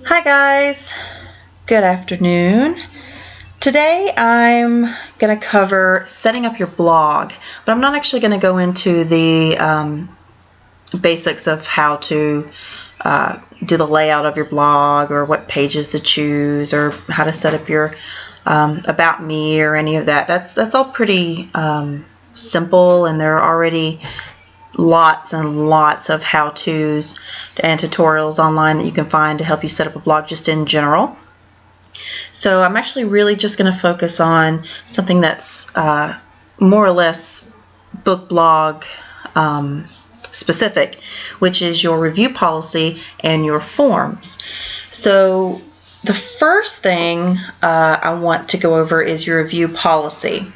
Hi guys, good afternoon. Today I'm going to cover setting up your blog, but I'm not actually going to go into the basics of how to do the layout of your blog or what pages to choose or how to set up your About Me or any of that. That's all pretty simple, and there are already lots and lots of how-tos and tutorials online that you can find to help you set up a blog just in general. So I'm actually really just going to focus on something that's more or less book blog specific, which is your review policy and your forms. So the first thing I want to go over is your review policy.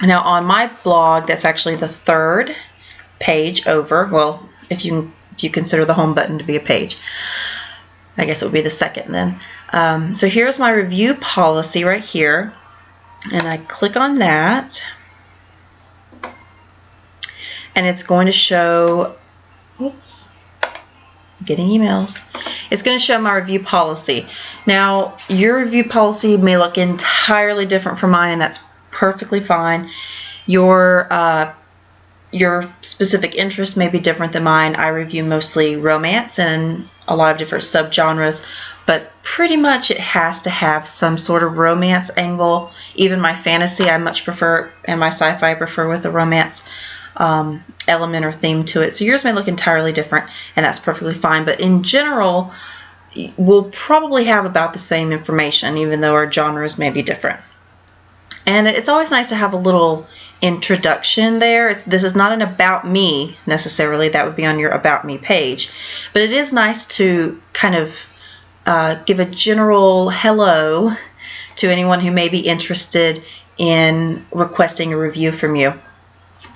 Now on my blog, that's actually the third page over. Well, if you consider the home button to be a page, I guess it would be the second then. So here's my review policy right here, and I click on that, and it's going to show, oops, getting emails. It's going to show my review policy. Now, your review policy may look entirely different from mine, and that's perfectly fine. Your specific interest may be different than mine. I review mostly romance and a lot of different subgenres, but pretty much it has to have some sort of romance angle. Even my fantasy I much prefer, and my sci-fi I prefer with a romance element or theme to it. So yours may look entirely different, and that's perfectly fine. But in general, we'll probably have about the same information, even though our genres may be different. And it's always nice to have a little introduction there. This is not an About Me necessarily. That would be on your About Me page. But it is nice to kind of give a general hello to anyone who may be interested in requesting a review from you.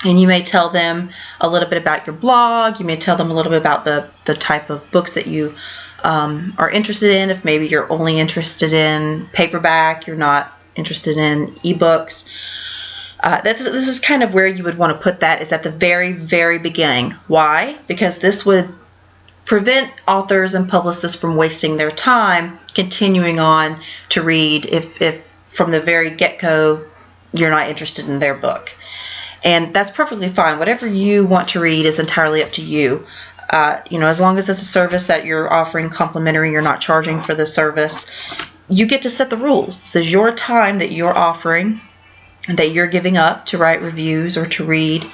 And you may tell them a little bit about your blog. You may tell them a little bit about the type of books that you are interested in. If maybe you're only interested in paperback, you're not interested in ebooks. This is kind of where you would want to put that, is at the very, very beginning. Why? Because this would prevent authors and publicists from wasting their time continuing on to read if from the very get-go you're not interested in their book. And that's perfectly fine. Whatever you want to read is entirely up to you. As long as it's a service that you're offering complimentary, you're not charging for the service, you get to set the rules. This is your time that you're offering, that you're giving up to write reviews or to read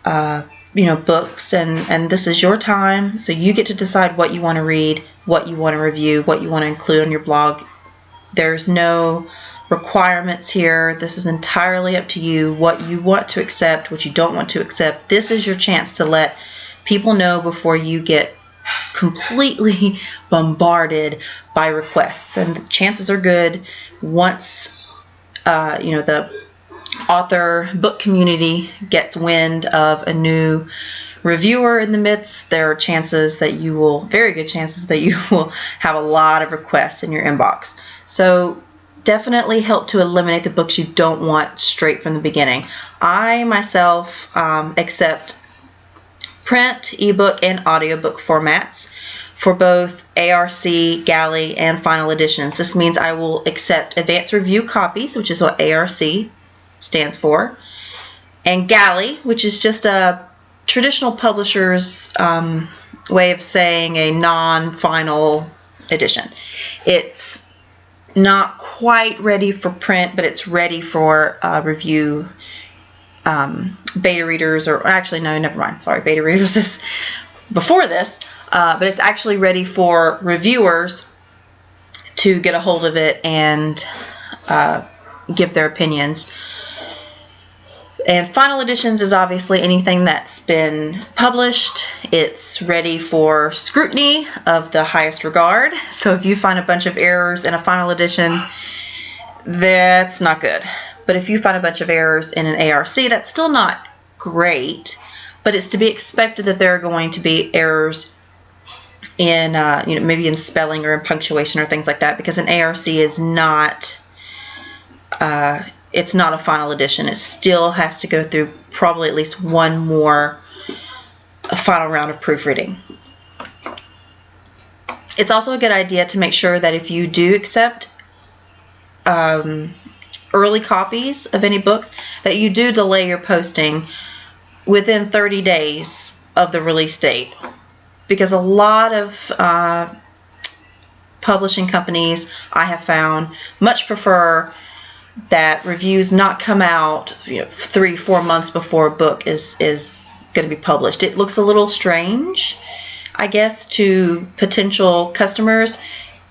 books, and this is your time, so you get to decide what you want to read, what you want to review, what you want to include on your blog. There's no requirements here. This is entirely up to you, what you want to accept, what you don't want to accept. This is your chance to let people know before you get completely bombarded by requests. And the chances are good, once the author book community gets wind of a new reviewer in the midst, there are very good chances that you will have a lot of requests in your inbox. So definitely help to eliminate the books you don't want straight from the beginning. I myself accept print, ebook, and audiobook formats for both ARC, Galley, and Final Editions. This means I will accept advanced review copies, which is what ARC stands for, and Galley, which is just a traditional publisher's way of saying a non-final edition. It's not quite ready for print, but it's ready for review beta readers, or actually no, never mind, sorry, beta readers is before this, but it's actually ready for reviewers to get a hold of it and give their opinions. And Final Editions is obviously anything that's been published. It's ready for scrutiny of the highest regard. So if you find a bunch of errors in a Final Edition, that's not good. But if you find a bunch of errors in an ARC, that's still not great, but it's to be expected that there are going to be errors in maybe in spelling or in punctuation or things like that, because an ARC is not it's not a final edition. It still has to go through probably at least one more final round of proofreading. It's also a good idea to make sure that if you do accept early copies of any books, that you do delay your posting within 30 days of the release date, because a lot of publishing companies, I have found, much prefer that reviews not come out 3-4 months before a book is going to be published. It looks a little strange, I guess, to potential customers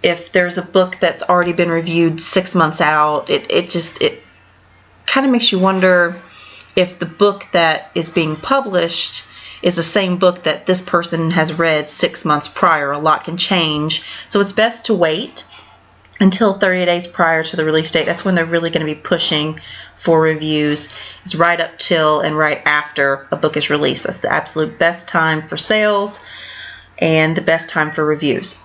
if there's a book that's already been reviewed 6 months out. It kind of makes you wonder if the book that is being published is the same book that this person has read 6 months prior. A lot can change, so it's best to wait until 30 days prior to the release date. That's when they're really going to be pushing for reviews. It's right up till and right after a book is released. That's the absolute best time for sales and the best time for reviews.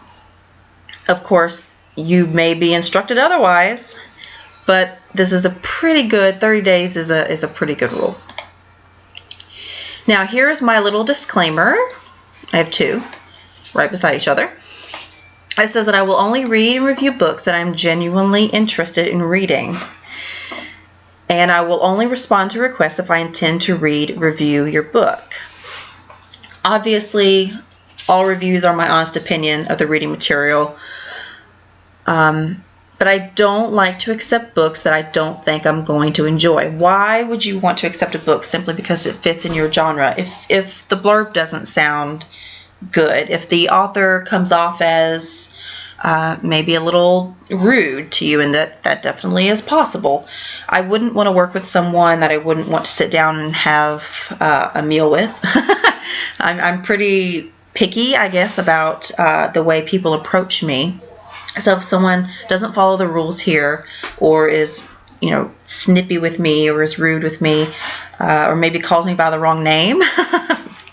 Of course, you may be instructed otherwise, but this is a pretty good, 30 days is a pretty good rule. Now here's my little disclaimer. I have two right beside each other. It says that I will only read and review books that I'm genuinely interested in reading. And I will only respond to requests if I intend to review your book. Obviously, all reviews are my honest opinion of the reading material. But I don't like to accept books that I don't think I'm going to enjoy. Why would you want to accept a book simply because it fits in your genre? If the blurb doesn't sound good, if the author comes off as maybe a little rude to you, and that definitely is possible, I wouldn't want to work with someone that I wouldn't want to sit down and have a meal with. I'm pretty picky, I guess, about the way people approach me. So if someone doesn't follow the rules here, or is, snippy with me, or is rude with me, or maybe calls me by the wrong name,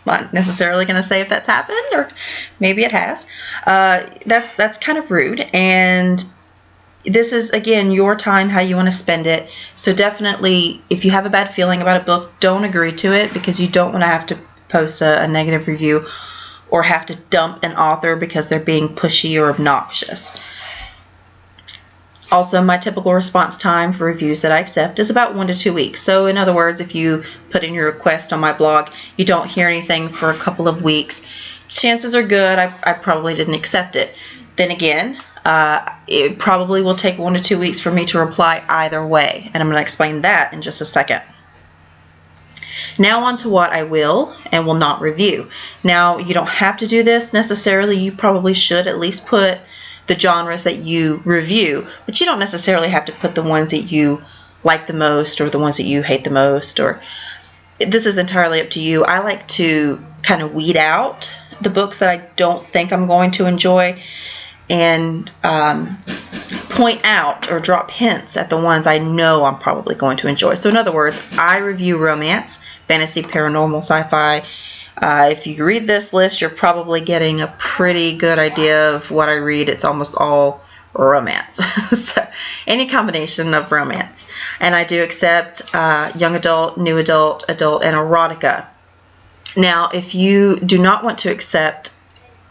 not necessarily going to say if that's happened, or maybe it has. That's kind of rude, and this is, again, your time, how you want to spend it. So definitely, if you have a bad feeling about a book, don't agree to it, because you don't want to have to post a negative review or have to dump an author because they're being pushy or obnoxious. Also, my typical response time for reviews that I accept is about 1 to 2 weeks. So in other words, if you put in your request on my blog, you don't hear anything for a couple of weeks, chances are good I probably didn't accept it. Then again, it probably will take 1 to 2 weeks for me to reply either way, and I'm going to explain that in just a second. Now on to what I will and will not review. Now, you don't have to do this necessarily. You probably should at least put the genres that you review, but you don't necessarily have to put the ones that you like the most or the ones that you hate the most, or this is entirely up to you. I like to kind of weed out the books that I don't think I'm going to enjoy and point out or drop hints at the ones I know I'm probably going to enjoy. So in other words, I review romance, fantasy, paranormal, sci-fi. If you read this list, you're probably getting a pretty good idea of what I read. It's almost all romance. So any combination of romance. And I do accept young adult, new adult, adult, and erotica. Now, if you do not want to accept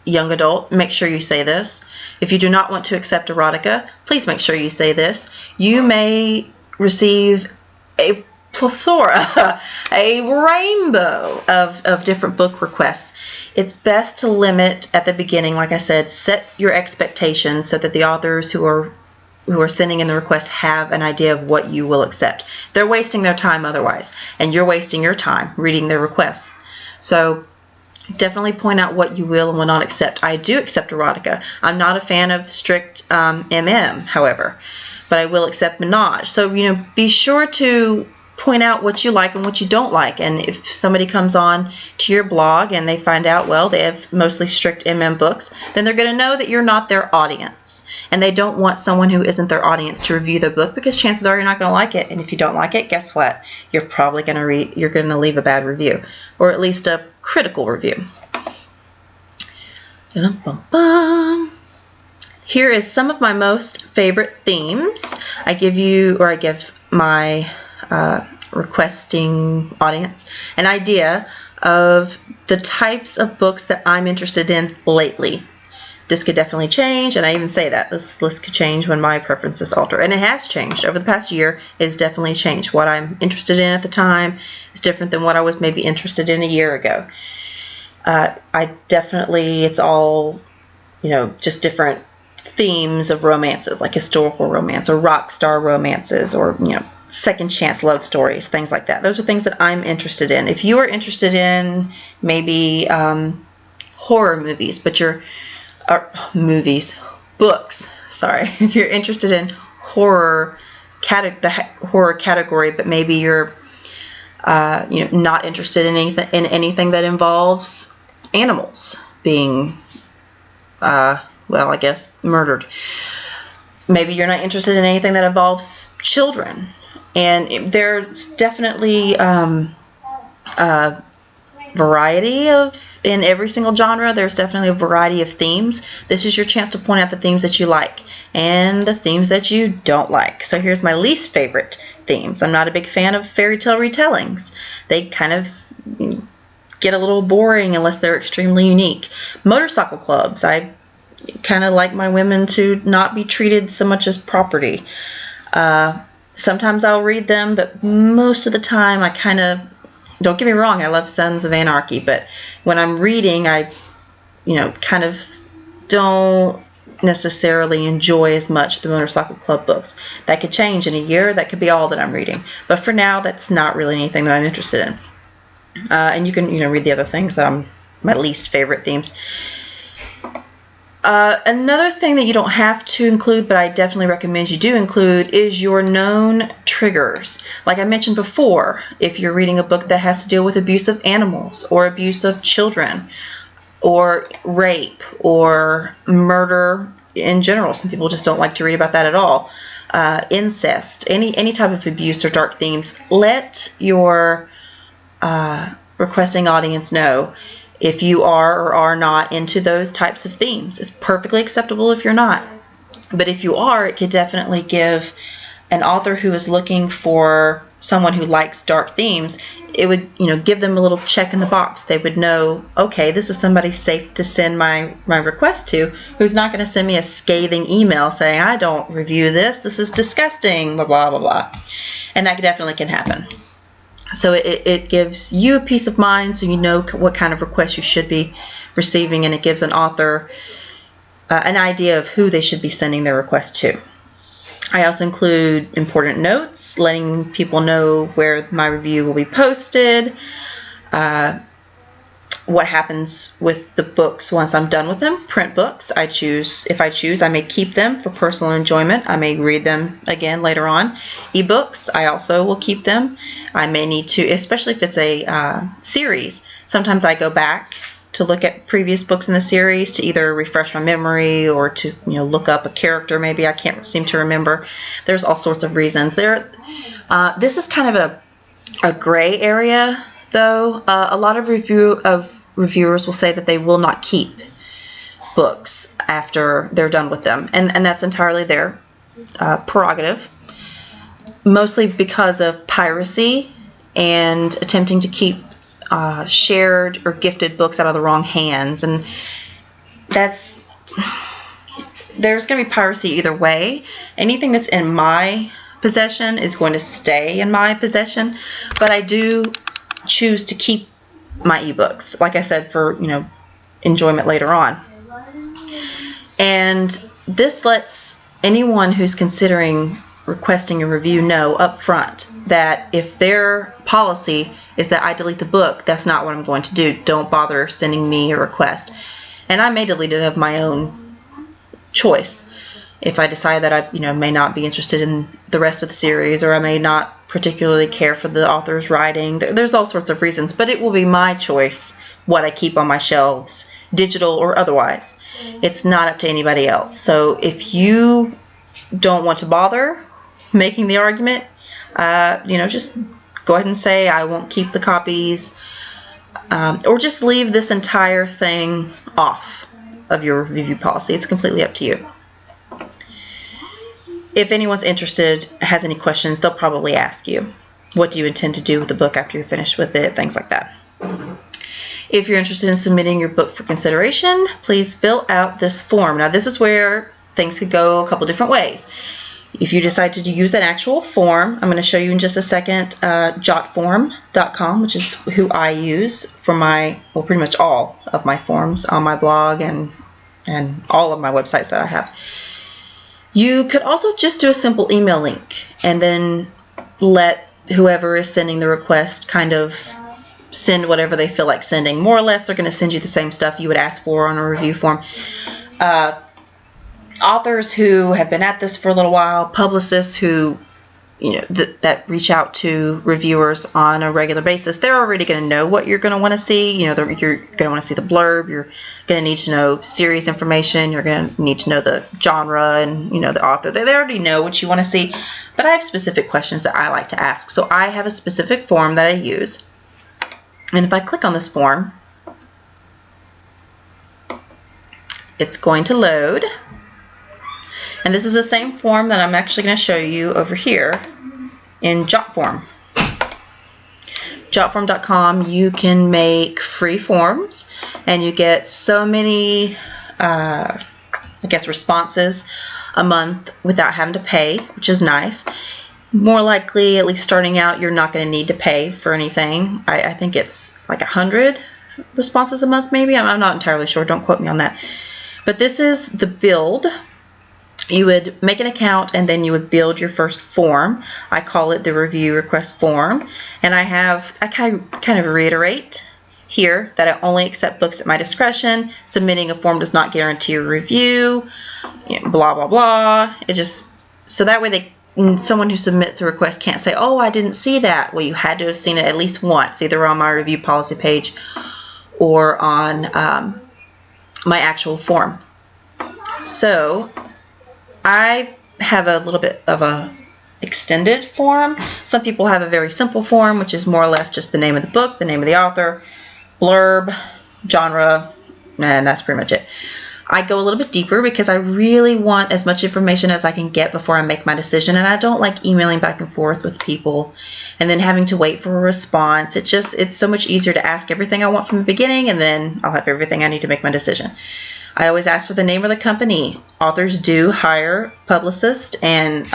young adult, make sure you say this. If you do not want to accept erotica, please make sure you say this. You may receive a plethora, a rainbow of different book requests. It's best to limit at the beginning. Like I said, set your expectations so that the authors who are sending in the request have an idea of what you will accept. They're wasting their time otherwise, and you're wasting your time reading their requests. So definitely point out what you will and will not accept. I do accept erotica. I'm not a fan of strict however, but I will accept menage. So, be sure to point out what you like and what you don't like. And if somebody comes on to your blog and they find out, well, they have mostly strict books, then they're going to know that you're not their audience. And they don't want someone who isn't their audience to review their book, because chances are you're not going to like it. And if you don't like it, guess what? You're probably going to leave a bad review, or at least a critical review. Here is some of my most favorite themes. I give my requesting audience an idea of the types of books that I'm interested in lately. This could definitely change, and I even say that. This list could change when my preferences alter. And it has changed. Over the past year, it's definitely changed. What I'm interested in at the time is different than what I was maybe interested in a year ago. It's all, just different themes of romances, like historical romance or rock star romances or, second chance love stories, things like that. Those are things that I'm interested in. If you are interested in maybe horror movies, but books, sorry. If you're interested in the horror category, but maybe you're not interested in anything that involves animals being I guess murdered. Maybe you're not interested in anything that involves children. And there's definitely a variety in every single genre. There's definitely a variety of themes. This is your chance to point out the themes that you like and the themes that you don't like. So here's my least favorite themes. I'm not a big fan of fairy tale retellings. They kind of get a little boring unless they're extremely unique. Motorcycle clubs. I kind of like my women to not be treated so much as property. Sometimes I'll read them, but most of the time don't get me wrong, I love Sons of Anarchy, but when I'm reading, I kind of don't necessarily enjoy as much the Motorcycle Club books. That could change in a year. That could be all that I'm reading. But for now, that's not really anything that I'm interested in. And you can read the other things that are my least favorite themes. Another thing that you don't have to include, but I definitely recommend you do include, is your known triggers. Like I mentioned before, if you're reading a book that has to deal with abuse of animals or abuse of children or rape or murder in general, some people just don't like to read about that at all, incest, any type of abuse or dark themes, let your requesting audience know if you are or are not into those types of themes. It's perfectly acceptable if you're not. But if you are, it could definitely give an author who is looking for someone who likes dark themes, it would, give them a little check in the box. They would know, okay, this is somebody safe to send my request to, who's not going to send me a scathing email saying, I don't review this is disgusting, blah, blah, blah, blah. And that definitely can happen. So it gives you a peace of mind, so you know what kind of requests you should be receiving, and it gives an author an idea of who they should be sending their request to. I also include important notes, letting people know where my review will be posted, what happens with the books once I'm done with them. Print books, if I choose, I may keep them for personal enjoyment. I may read them again later on. Ebooks, I also will keep them. I may need to, especially if it's a series, sometimes I go back to look at previous books in the series to either refresh my memory or to look up a character maybe I can't seem to remember. There's all sorts of reasons. This is kind of a gray area, though. A lot of reviewers will say that they will not keep books after they're done with them, and that's entirely their prerogative, mostly because of piracy and attempting to keep shared or gifted books out of the wrong hands. And there's going to be piracy either way. Anything that's in my possession is going to stay in my possession, but I do choose to keep my ebooks, like I said, for enjoyment later on. And this lets anyone who's considering requesting a review know up front that if their policy is that I delete the book, that's not what I'm going to do. Don't bother sending me a request. And I may delete it of my own choice if I decide that I may not be interested in the rest of the series, or I may not particularly care for the author's writing. There's all sorts of reasons, but it will be my choice what I keep on my shelves, digital or otherwise. It's not up to anybody else. So if you don't want to bother making the argument, just go ahead and say I won't keep the copies, or just leave this entire thing off of your review policy. It's completely up to you. If anyone's interested, has any questions, they'll probably ask you, what do you intend to do with the book after you're finished with it, things like that. If you're interested in submitting your book for consideration, please fill out this form. Now, this is where things could go a couple different ways. If you decide to use an actual form, I'm going to show you in just a second, jotform.com, which is who I use for well, pretty much all of my forms on my blog and all of my websites that I have. You could also just do a simple email link and then let whoever is sending the request kind of send whatever they feel like sending. More or less, they're going to send you the same stuff you would ask for on a review form. Authors who have been at this for a little while, publicists who, that reach out to reviewers on a regular basis, they're already going to know what you're going to want to see. You're going to want to see the blurb. You're going to need to know series information. You're going to need to know the genre and, the author. They already know what you want to see. But I have specific questions that I like to ask. So I have a specific form that I use. And if I click on this form, it's going to load. And this is the same form that I'm actually going to show you over here in Jotform. Jotform.com, you can make free forms and you get so many, responses a month without having to pay, which is nice. More likely, at least starting out, you're not going to need to pay for anything. I think it's like 100 responses a month maybe. I'm not entirely sure. Don't quote me on that. But this is the build. You would make an account and then you would build your first form. I call it the review request form. And I kind of reiterate here that I only accept books at my discretion. Submitting a form does not guarantee a review. Blah, blah, blah. So that way someone who submits a request can't say, oh, I didn't see that. Well, you had to have seen it at least once, either on my review policy page or on my actual form. So I have a little bit of a extended form. Some people have a very simple form, which is more or less just the name of the book, the name of the author, blurb, genre, and that's pretty much it. I go a little bit deeper because I really want as much information as I can get before I make my decision, and I don't like emailing back and forth with people and then having to wait for a response. It's so much easier to ask everything I want from the beginning, and then I'll have everything I need to make my decision. I always ask for the name of the company. Authors do hire publicists and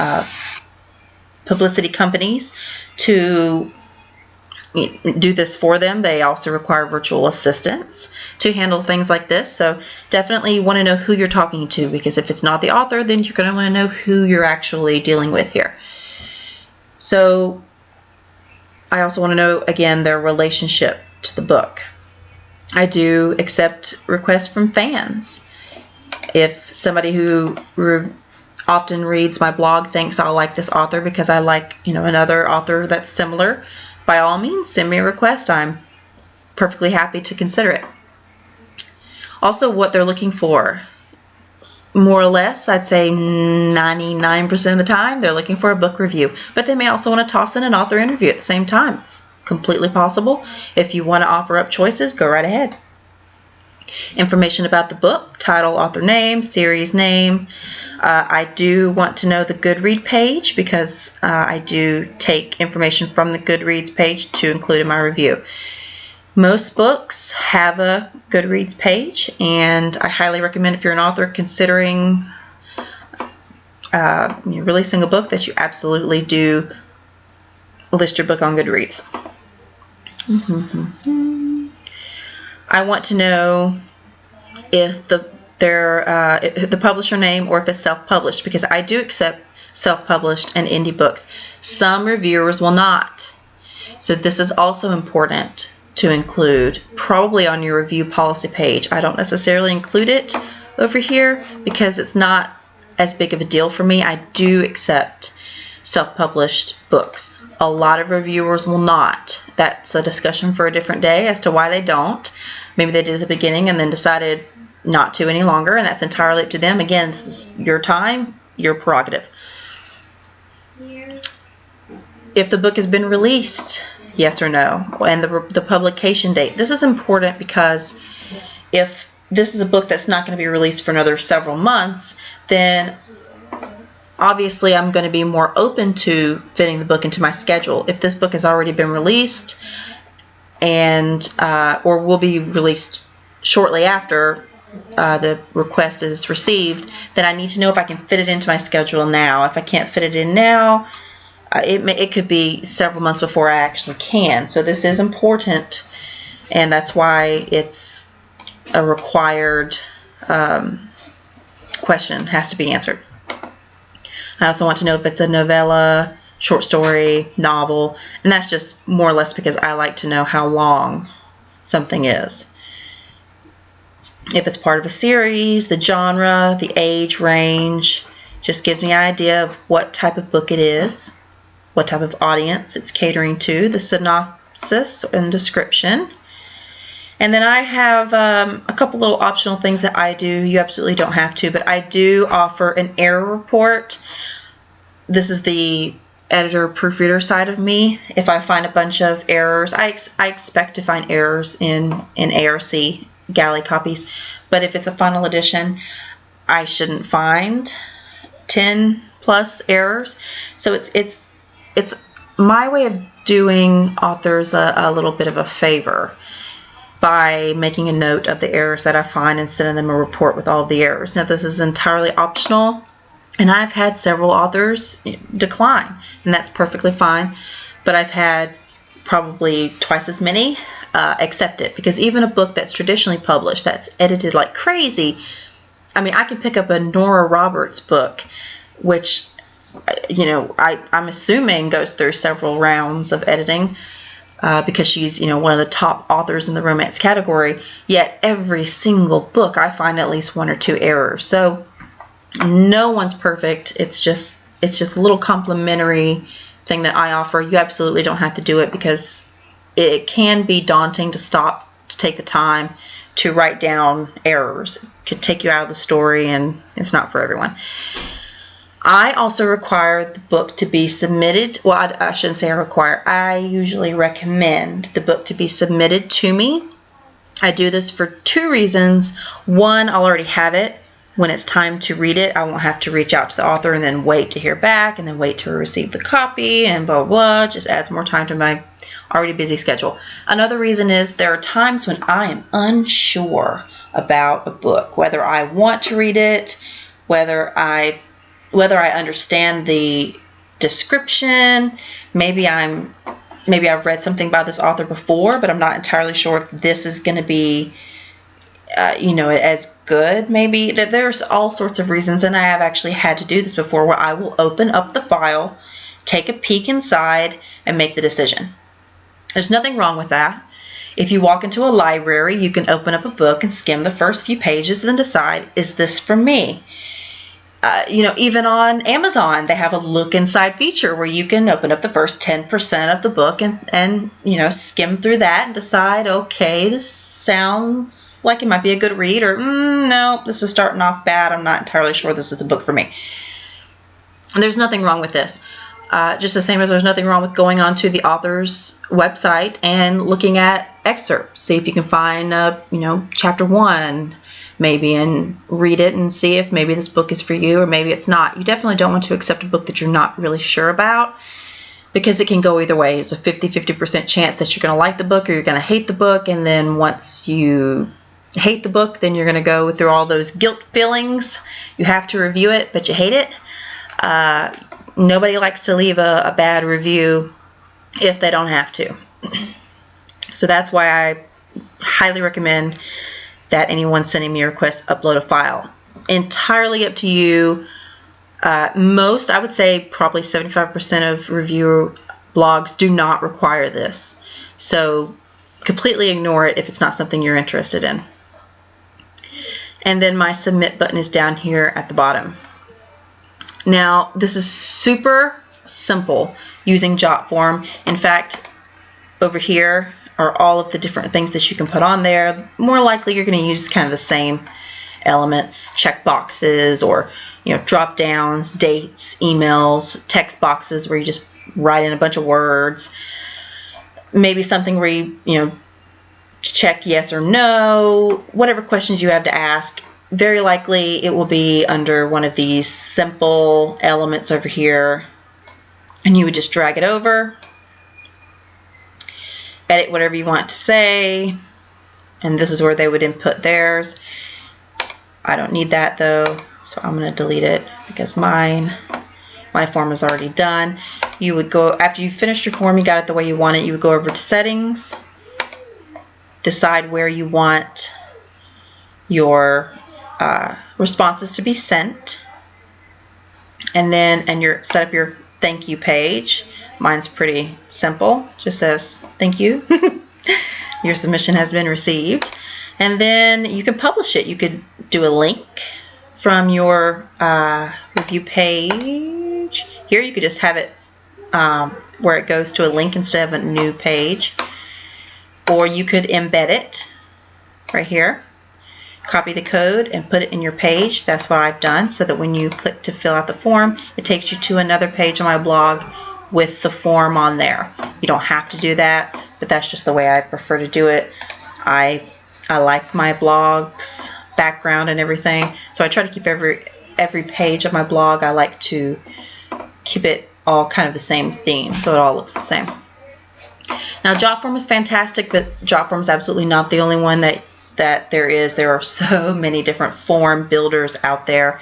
publicity companies to do this for them. They also require virtual assistants to handle things like this. So definitely you want to know who you're talking to, because if it's not the author, then you're going to want to know who you're actually dealing with here. So I also want to know, again, their relationship to the book. I do accept requests from fans. If somebody who often reads my blog thinks I'll like this author because I like, another author that's similar, by all means, send me a request. I'm perfectly happy to consider it. Also, what they're looking for. More or less, I'd say 99% of the time, they're looking for a book review. But they may also want to toss in an author interview at the same time. It's completely possible. If you want to offer up choices, go right ahead. Information about the book, title, author name, series name. I do want to know the Goodreads page because I do take information from the Goodreads page to include in my review. Most books have a Goodreads page, and I highly recommend, if you're an author considering releasing a book, that you absolutely do list your book on Goodreads. I want to know if the publisher name or if it's self-published, because I do accept self-published and indie books. Some reviewers will not. So this is also important to include, probably on your review policy page. I don't necessarily include it over here because it's not as big of a deal for me. I do accept self-published books. A lot of reviewers will not. That's a discussion for a different day as to why they don't. Maybe they did at the beginning and then decided not to any longer, and that's entirely up to them. Again, this is your time, your prerogative. If the book has been released, yes or no, and the publication date. This is important because if this is a book that's not going to be released for another several months, then obviously I'm going to be more open to fitting the book into my schedule. If this book has already been released and or will be released shortly after the request is received, then I need to know if I can fit it into my schedule now. If I can't fit it in now, it could be several months before I actually can. So this is important, and that's why it's a required question, has to be answered. I also want to know if it's a novella, short story, novel, and that's just more or less because I like to know how long something is. If it's part of a series, the genre, the age range, just gives me an idea of what type of book it is, what type of audience it's catering to, the synopsis and description. And then I have a couple little optional things that I do. You absolutely don't have to, but I do offer an error report. This is the editor proofreader side of me. If I find a bunch of errors, I expect to find errors in ARC galley copies, but if it's a final edition, I shouldn't find 10 plus errors. So it's my way of doing authors a little bit of a favor by making a note of the errors that I find and sending them a report with all of the errors. Now, this is entirely optional, and I've had several authors decline, and that's perfectly fine, but I've had probably twice as many accept it, because even a book that's traditionally published, that's edited like crazy, I mean, I can pick up a Nora Roberts book, which, you know, I'm assuming goes through several rounds of editing, because she's, you know, one of the top authors in the romance category, yet every single book I find at least 1 or 2 errors. So no one's perfect. It's just a little complimentary thing that I offer. You absolutely don't have to do it, because it can be daunting to stop to take the time to write down errors. It could take you out of the story, and it's not for everyone. I also require the book to be submitted. Well, I shouldn't say I require. I usually recommend the book to be submitted to me. I do this for 2 reasons. One, I'll already have it. When it's time to read it, I won't have to reach out to the author and then wait to hear back and then wait to receive the copy and blah, blah, blah. It just adds more time to my already busy schedule. Another reason is there are times when I am unsure about a book, whether I want to read it, whether I understand the description, maybe I've read something by this author before, but I'm not entirely sure if this is going to be as good. Maybe that there's all sorts of reasons, and I have actually had to do this before, where I will open up the file, take a peek inside, and make the decision. There's nothing wrong with that. If you walk into a library, you can open up a book and skim the first few pages and decide, is this for me? Even on Amazon, they have a look inside feature where you can open up the first 10% of the book and skim through that and decide, okay, this sounds like it might be a good read, or no, this is starting off bad. I'm not entirely sure this is a book for me. And there's nothing wrong with this. Just the same as there's nothing wrong with going onto the author's website and looking at excerpts. See if you can find, chapter 1, maybe, and read it and see if maybe this book is for you or maybe it's not. You definitely don't want to accept a book that you're not really sure about, because it can go either way. It's a 50-50% chance that you're going to like the book or you're going to hate the book, and then once you hate the book, then you're going to go through all those guilt feelings. You have to review it, but you hate it. Nobody likes to leave a bad review if they don't have to. So that's why I highly recommend that anyone sending me a request upload a file. Entirely up to you. Most, I would say probably 75% of review blogs do not require this. So completely ignore it if it's not something you're interested in. And then my submit button is down here at the bottom. Now, this is super simple using Jotform. In fact, over here are all of the different things that you can put on there. More likely you're going to use kind of the same elements, check boxes, or drop downs, dates, emails, text boxes where you just write in a bunch of words. Maybe something where you check yes or no, whatever questions you have to ask. Very likely it will be under one of these simple elements over here, and you would just drag it over. edit whatever you want to say, and this is where they would input theirs. I don't need that though, so I'm going to delete it because my form is already done. You would go, after you finished your form, you got it the way you want it, you would go over to settings, decide where you want your responses to be sent, and set up your thank you page. Mine's pretty simple, just says thank you. Your submission has been received. And then you can publish it. You could do a link from your review page. Here you could just have it where it goes to a link instead of a new page. Or you could embed it right here. Copy the code and put it in your page. That's what I've done, so that when you click to fill out the form, it takes you to another page on my blog with the form on there. You don't have to do that, but that's just the way I prefer to do it. I like my blog's background and everything, so I try to keep every page of my blog, I like to keep it all kind of the same theme, so it all looks the same. Now, Jotform is fantastic, but Jotform is absolutely not the only one that there is. There are so many different form builders out there.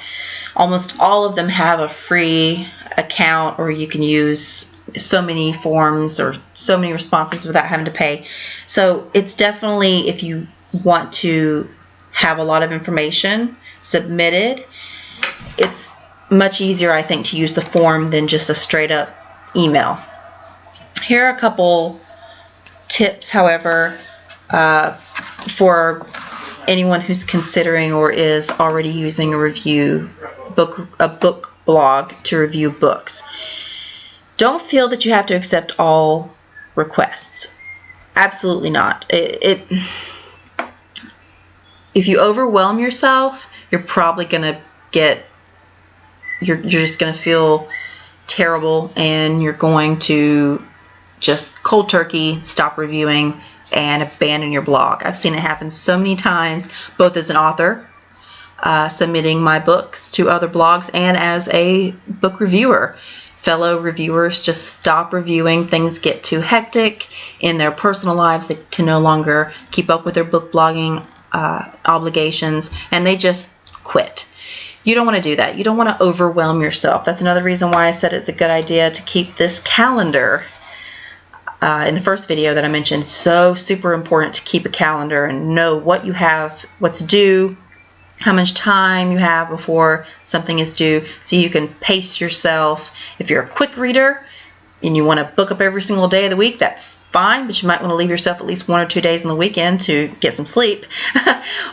Almost all of them have a free account, or you can use so many forms or so many responses without having to pay. So it's definitely, if you want to have a lot of information submitted, it's much easier, I think, to use the form than just a straight up email. Here are a couple tips, however, for anyone who's considering or is already using a book blog to review books. Don't feel that you have to accept all requests. Absolutely not. If you overwhelm yourself, you're probably going to you're just going to feel terrible, and you're going to just cold turkey stop reviewing and abandon your blog. I've seen it happen so many times, both as an author submitting my books to other blogs and as a book reviewer. Fellow reviewers just stop reviewing. Things get too hectic in their personal lives. They can no longer keep up with their book blogging obligations, and they just quit. You don't want to do that. You don't want to overwhelm yourself. That's another reason why I said it's a good idea to keep this calendar. In the first video that I mentioned, so super important to keep a calendar and know what you have, what's due, how much time you have before something is due, so you can pace yourself. If you're a quick reader and you want to book up every single day of the week, that's fine, but you might want to leave yourself at least 1 or 2 days on the weekend to get some sleep.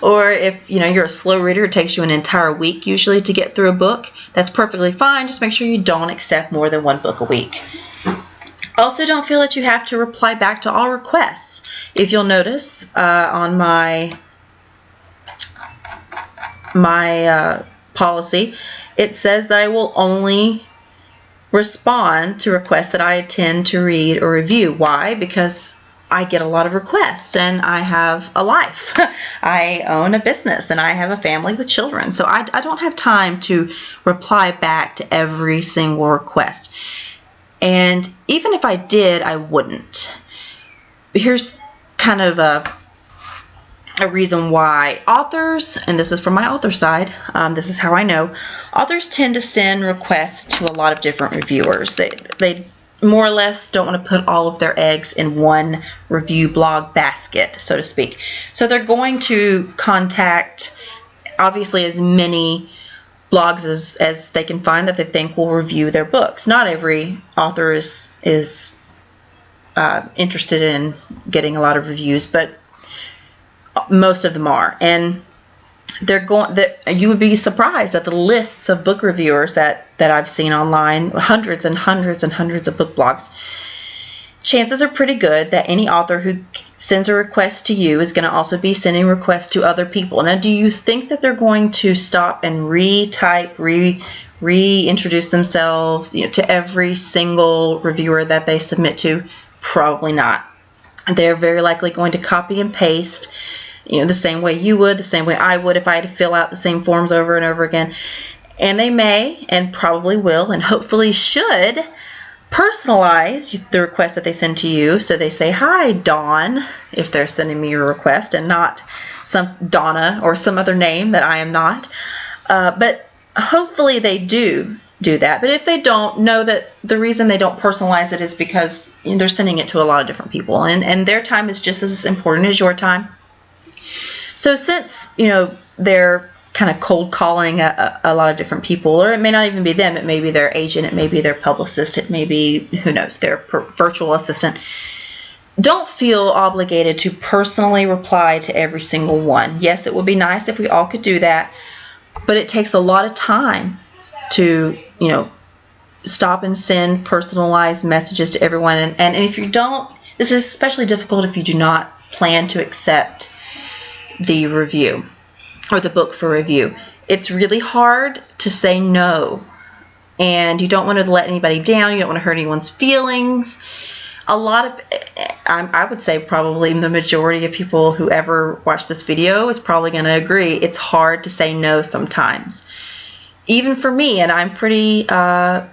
Or if you're a slow reader, it takes you an entire week usually to get through a book, that's perfectly fine. Just make sure you don't accept more than 1 book a week. Also, don't feel that you have to reply back to all requests. If you'll notice on my policy, it says that I will only respond to requests that I intend to read or review. Why? Because I get a lot of requests and I have a life. I own a business and I have a family with children, so I don't have time to reply back to every single request. And even if I did, I wouldn't. Here's kind of a reason why authors, and this is from my author side, this is how I know, authors tend to send requests to a lot of different reviewers. They more or less don't want to put all of their eggs in one review blog basket, so to speak. So they're going to contact, obviously, as many blogs as they can find that they think will review their books. Not every author is interested in getting a lot of reviews, but most of them are. And you would be surprised at the lists of book reviewers that I've seen online, hundreds and hundreds and hundreds of book blogs. Chances are pretty good that any author who sends a request to you is going to also be sending requests to other people. Now, do you think that they're going to stop and retype, reintroduce themselves to every single reviewer that they submit to? Probably not. They're very likely going to copy and paste, the same way you would, the same way I would if I had to fill out the same forms over and over again. And they may, and probably will, and hopefully should, personalize the request that they send to you. So they say, "Hi, Dawn," if they're sending me a request, and not some Donna or some other name that I am not. But hopefully they do that. But if they don't, know that the reason they don't personalize it is because they're sending it to a lot of different people, and their time is just as important as your time. So since they're kind of cold calling a lot of different people, or it may not even be them, it may be their agent, it may be their publicist, it may be, who knows, their virtual assistant, don't feel obligated to personally reply to every single one. Yes, it would be nice if we all could do that, but it takes a lot of time to stop and send personalized messages to everyone. And if you don't, this is especially difficult if you do not plan to accept the review or the book for review. It's really hard to say no, and you don't want to let anybody down. You don't want to hurt anyone's feelings. I would say probably the majority of people who ever watch this video is probably going to agree it's hard to say no sometimes. Even for me, and I'm pretty good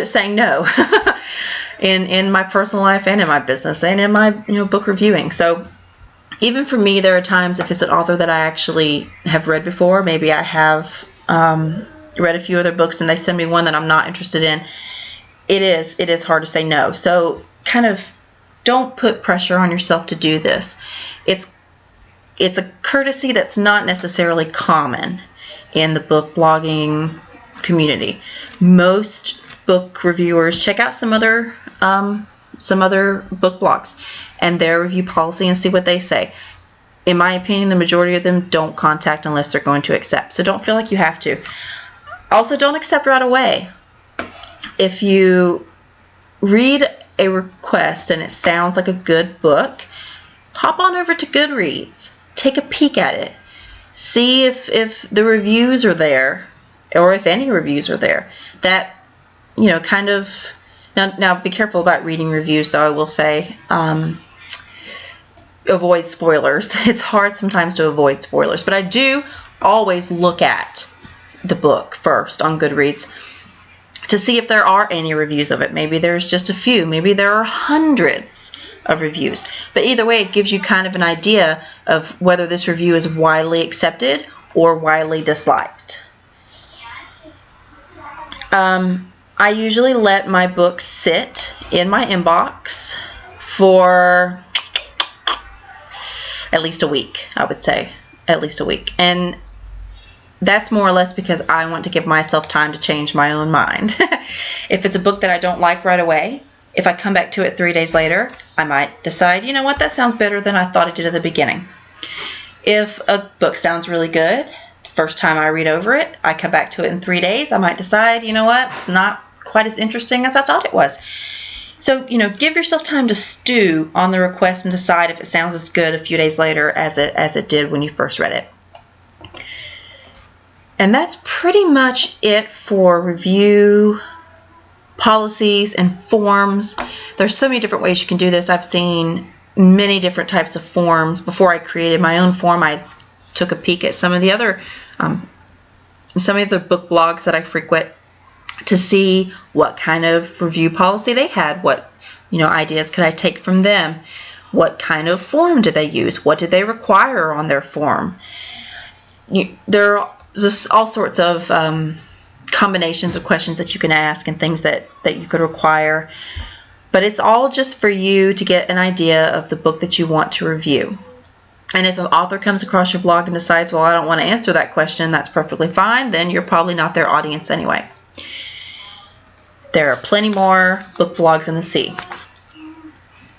at saying no in my personal life and in my business and in my book reviewing. So even for me, there are times if it's an author that I actually have read before, maybe I have read a few other books and they send me one that I'm not interested in, it is hard to say no. So kind of don't put pressure on yourself to do this. It's a courtesy that's not necessarily common in the book blogging community. Most book reviewers check out some other book blogs and their review policy and see what they say. In my opinion, the majority of them don't contact unless they're going to accept. So don't feel like you have to. Also, don't accept right away. If you read a request and it sounds like a good book, hop on over to Goodreads. Take a peek at it. See if the reviews are there, or if any reviews are there. That, kind of... Now be careful about reading reviews, though, I will say. Avoid spoilers. It's hard sometimes to avoid spoilers, but I do always look at the book first on Goodreads to see if there are any reviews of it. Maybe there's just a few. Maybe there are hundreds of reviews. But either way, it gives you kind of an idea of whether this review is widely accepted or widely disliked. I usually let my books sit in my inbox for at least a week, I would say. At least a week. And that's more or less because I want to give myself time to change my own mind. If it's a book that I don't like right away, if I come back to it 3 days later, I might decide, you know what, that sounds better than I thought it did at the beginning. If a book sounds really good, first time I read over it, I come back to it in 3 days, I might decide, you know what, it's not quite as interesting as I thought it was. So, give yourself time to stew on the request and decide if it sounds as good a few days later as it did when you first read it. And that's pretty much it for review policies and forms. There's so many different ways you can do this. I've seen many different types of forms. Before I created my own form, I took a peek at some of the other book blogs that I frequent to see what kind of review policy they had, what ideas could I take from them, what kind of form did they use, what did they require on their form. There are just all sorts of combinations of questions that you can ask and things that you could require, but it's all just for you to get an idea of the book that you want to review. And if an author comes across your blog and decides, well, I don't want to answer that question, that's perfectly fine. Then you're probably not their audience anyway. There are plenty more book blogs in the sea.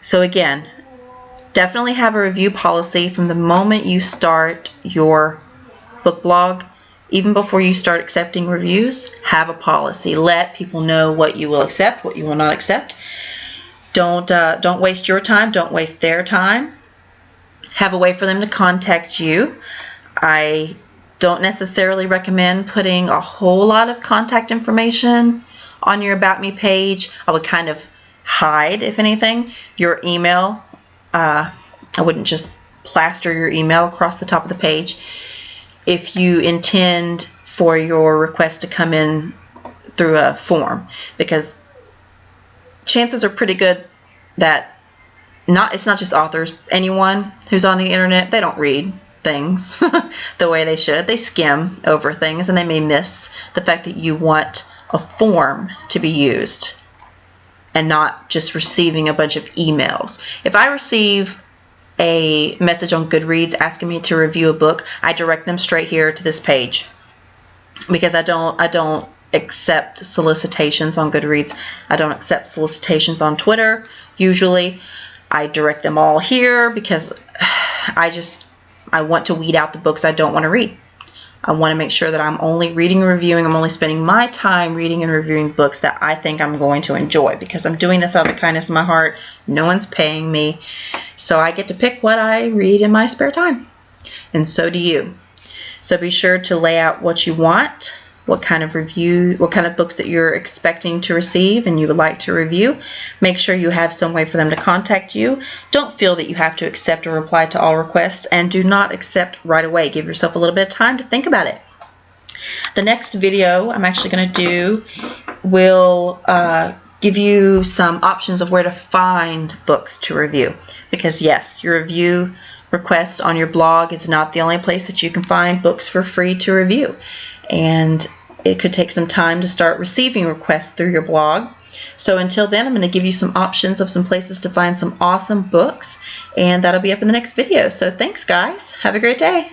So again, definitely have a review policy from the moment you start your book blog. Even before you start accepting reviews, have a policy. Let people know what you will accept, what you will not accept. Don't waste your time. Don't waste their time. Have a way for them to contact you. I don't necessarily recommend putting a whole lot of contact information on your About Me page. I would kind of hide, if anything, your email. I wouldn't just plaster your email across the top of the page. If you intend for your request to come in through a form, because chances are pretty good that it's not just authors, anyone who's on the internet, they don't read things the way they should. They skim over things, and they may miss the fact that you want a form to be used and not just receiving a bunch of emails. If I receive a message on Goodreads asking me to review a book, I direct them straight here to this page, because I don't accept solicitations on Goodreads. I don't accept solicitations on Twitter. Usually I direct them all here, because I want to weed out the books I don't want to read. I want to make sure that I'm only reading and reviewing. I'm only spending my time reading and reviewing books that I think I'm going to enjoy, because I'm doing this out of the kindness of my heart. No one's paying me. So I get to pick what I read in my spare time. And so do you. So be sure to lay out what you want, what kind of books that you're expecting to receive and you would like to review. Make sure you have some way for them to contact you. Don't feel that you have to accept or reply to all requests, and do not accept right away. Give yourself a little bit of time to think about it. The next video I'm actually going to do will give you some options of where to find books to review, because yes, your review requests on your blog is not the only place that you can find books for free to review. And it could take some time to start receiving requests through your blog. So until then, I'm going to give you some options of some places to find some awesome books, and that'll be up in the next video. So thanks, guys. Have a great day.